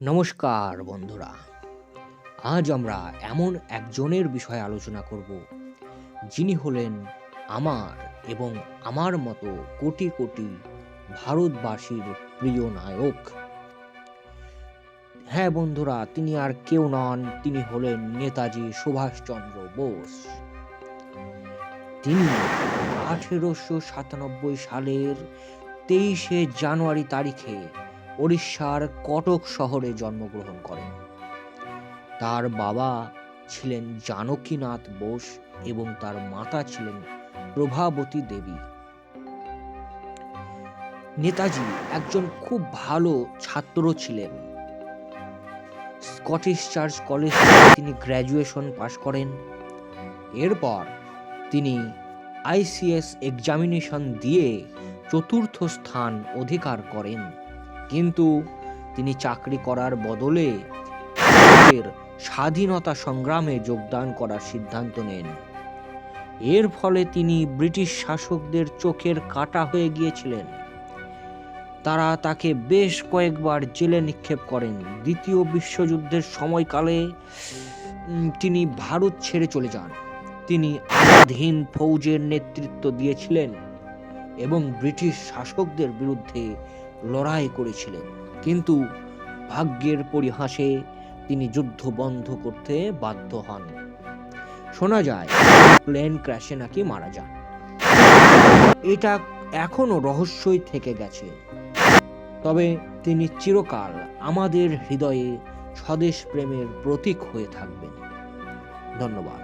নমস্কার বন্ধুরা, আজ আমরা এমন একজনের বিষয়ে আলোচনা করব যিনি হলেন আমার এবং আমার মতো কোটি কোটি ভারতবাসীর প্রিয় নায়ক। হ্যাঁ বন্ধুরা, তিনি আর কেউ নন, তিনি হলেন নেতাজি সুভাষচন্দ্র বোস। তিনি 1897 সালের 23শে জানুয়ারি তারিখে ওড়িশার কটক শহরে জন্মগ্রহণ করেন। তার বাবা ছিলেন জানকীনাথ বোস এবং তার মাতা ছিলেন প্রভাবতী দেবী। নেতাজি একজন খুব ভালো ছাত্র ছিলেন। স্কটিশ চার্চ কলেজ থেকে তিনি গ্র্যাজুয়েশন পাশ করেন। এরপর তিনি আইসিএস এক্সামিনেশন দিয়ে চতুর্থ স্থান অধিকার করেন, কিন্তু তিনি চাকরি করার বদলে ভারতের স্বাধীনতা সংগ্রামে যোগদান করার সিদ্ধান্ত নেন। এর ফলে তিনি ব্রিটিশ শাসকদের চোখের কাঁটা হয়ে গিয়েছিলেন। তারা তাকে বেশ কয়েকবার জেলে নিক্ষেপ করেন। দ্বিতীয় বিশ্বযুদ্ধের সময়কালে তিনি ভারত ছেড়ে চলে যান। তিনি আজাদহিন্দ ফৌজের নেতৃত্ব দিয়েছিলেন এবং ব্রিটিশ শাসকদের বিরুদ্ধে লড়াই করেছিলেন, কিন্তু ভাগ্যের পরিহাসে তিনি যুদ্ধ বন্ধ করতে বাধ্য হন। শোনা যায় প্লেন ক্র্যাশে নাকি মারা যান। এটা এখনো রহস্যই থেকে গেছে, তবে তিনি চিরকাল আমাদের হৃদয়ে স্বদেশ প্রেমের প্রতীক হয়ে থাকবেন। ধন্যবাদ।